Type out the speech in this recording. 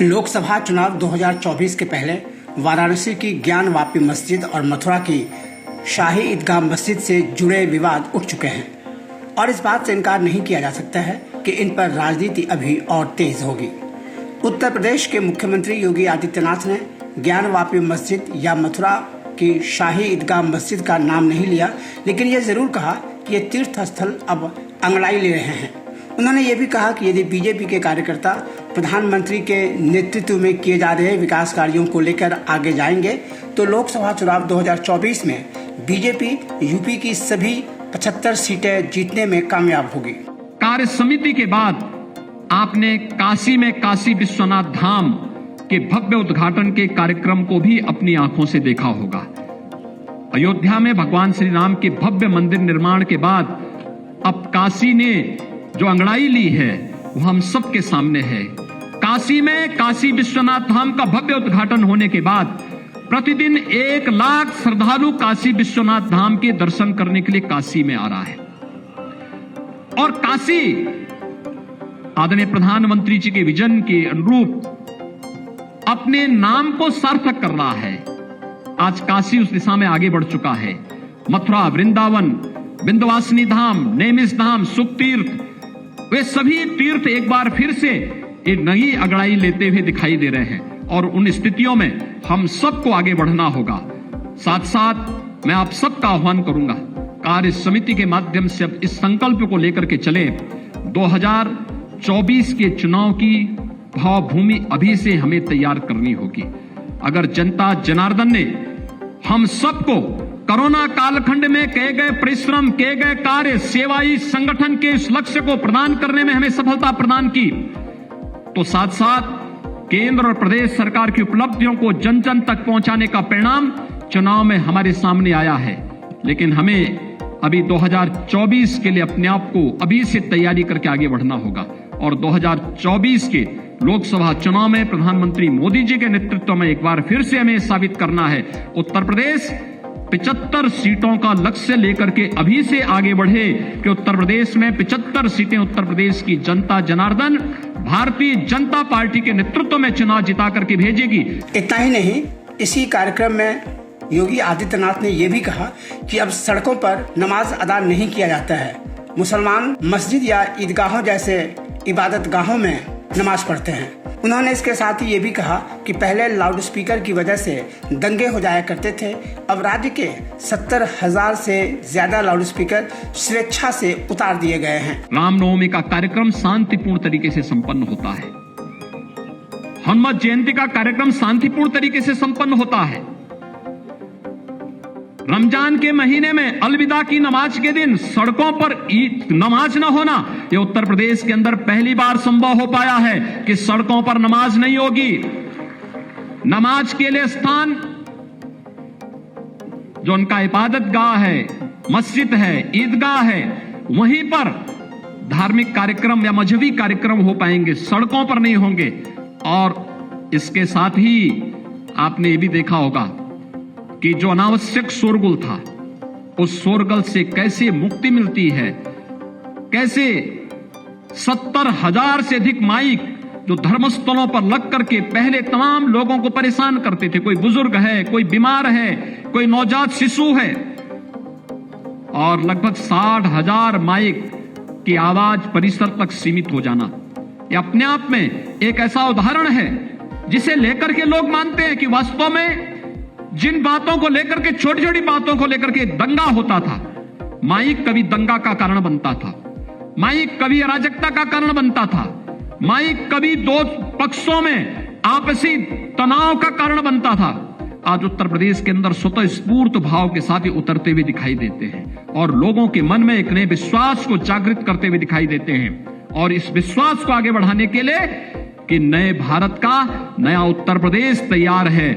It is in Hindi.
लोकसभा चुनाव 2024 के पहले वाराणसी की ज्ञान वापी मस्जिद और मथुरा की शाही ईदगाह मस्जिद से जुड़े विवाद उठ चुके हैं और इस बात से इनकार नहीं किया जा सकता है कि इन पर राजनीति अभी और तेज होगी। उत्तर प्रदेश के मुख्यमंत्री योगी आदित्यनाथ ने ज्ञान वापी मस्जिद या मथुरा की शाही ईदगाह मस्जिद का नाम नहीं लिया, लेकिन यह जरूर कहा कि ये तीर्थ स्थल अब अंगड़ाई ले रहे हैं। उन्होंने ये भी कहा कि यदि बीजेपी के कार्यकर्ता प्रधानमंत्री के नेतृत्व में किए जा रहे विकास कार्यों को लेकर आगे जाएंगे तो लोकसभा चुनाव 2024 में बीजेपी यूपी की सभी 75 सीटें जीतने में कामयाब होगी। कार्य समिति के बाद आपने काशी में काशी विश्वनाथ धाम के भव्य उद्घाटन के कार्यक्रम को भी अपनी आंखों से देखा होगा। अयोध्या में भगवान श्री राम के भव्य मंदिर निर्माण के बाद अब काशी ने जो अंगड़ाई ली है वो हम सबके सामने है। काशी में काशी विश्वनाथ धाम का भव्य उद्घाटन होने के बाद प्रतिदिन 1 लाख श्रद्धालु काशी विश्वनाथ धाम के दर्शन करने के लिए काशी में आ रहा है और काशी आदरणीय प्रधानमंत्री जी के विजन के अनुरूप अपने नाम को सार्थक कर रहा है। आज काशी उस दिशा में आगे बढ़ चुका है। मथुरा, वृंदावन, विंध्यवासिनी धाम, नेमिष धाम, सुख तीर्थ, वे सभी तीर्थ एक बार फिर से एक नई अगड़ाई लेते हुए दिखाई दे रहे हैं और उन स्थितियों में हम सबको आगे बढ़ना होगा। साथ साथ मैं आप सबका आह्वान करूंगा, कार्य समिति के माध्यम से अब इस संकल्प को लेकर के चले। 2024 के चुनाव की भावभूमि अभी से हमें तैयार करनी होगी। अगर जनता जनार्दन ने हम सबको कोरोना कालखंड में किए गए परिश्रम, किए गए कार्य, सेवाई संगठन के इस लक्ष्य को प्रदान करने में हमें सफलता प्रदान की, तो साथ साथ केंद्र और प्रदेश सरकार की उपलब्धियों को जन जन तक पहुंचाने का परिणाम चुनाव में हमारे सामने आया है। लेकिन हमें अभी 2024 के लिए अपने आप को अभी से तैयारी करके आगे बढ़ना होगा और 2024 के लोकसभा चुनाव में प्रधानमंत्री मोदी जी के नेतृत्व में एक बार फिर से हमें साबित करना है। उत्तर प्रदेश 75 सीटों का लक्ष्य लेकर के अभी से आगे बढ़े कि उत्तर प्रदेश में 75 सीटें उत्तर प्रदेश की जनता जनार्दन भारतीय जनता पार्टी के नेतृत्व में चुनाव जिता करके भेजेगी। इतना ही नहीं, इसी कार्यक्रम में योगी आदित्यनाथ ने यह भी कहा कि अब सड़कों पर नमाज अदा नहीं किया जाता है। मुसलमान मस्जिद या ईदगाहों जैसे इबादत गाहों में नमाज पढ़ते हैं। उन्होंने इसके साथ ही ये भी कहा कि पहले लाउड स्पीकर की वजह से दंगे हो जाया करते थे, अब राज्य के 70,000 से ज्यादा लाउड स्पीकर स्वेच्छा से उतार दिए गए हैं। रामनवमी का कार्यक्रम शांतिपूर्ण तरीके से संपन्न होता है। हनुमत जयंती का कार्यक्रम शांतिपूर्ण तरीके से संपन्न होता है। रमजान के महीने में अलविदा की नमाज के दिन सड़कों पर नमाज न होना, यह उत्तर प्रदेश के अंदर पहली बार संभव हो पाया है कि सड़कों पर नमाज नहीं होगी। नमाज के लिए स्थान जो उनका इबादत गाह है, मस्जिद है, ईदगाह है, वहीं पर धार्मिक कार्यक्रम या मजहबी कार्यक्रम हो पाएंगे, सड़कों पर नहीं होंगे। और इसके साथ ही आपने ये भी देखा होगा कि जो अनावश्यक शोरगुल था, उस शोरगुल से कैसे मुक्ति मिलती है, कैसे 70,000 से अधिक माइक जो धर्मस्थलों पर लग करके पहले तमाम लोगों को परेशान करते थे, कोई बुजुर्ग है, कोई बीमार है, कोई नवजात शिशु है, और लगभग 60,000 माइक की आवाज परिसर तक सीमित हो जाना, यह अपने आप में एक ऐसा उदाहरण है जिसे लेकर के लोग मानते हैं कि वास्तव में जिन बातों को लेकर के, छोटी छोटी बातों को लेकर के दंगा होता था, माइक कभी दंगा का कारण बनता था, माइक कभी अराजकता का कारण बनता था, माइक कभी दो पक्षों में आपसी तनाव का कारण बनता था। आज उत्तर प्रदेश के अंदर स्वतः स्फूर्त भाव के साथ ही उतरते हुए दिखाई देते हैं और लोगों के मन में एक नए विश्वास को जागृत करते हुए दिखाई देते हैं। और इस विश्वास को आगे बढ़ाने के लिए कि नए भारत का नया उत्तर प्रदेश तैयार है,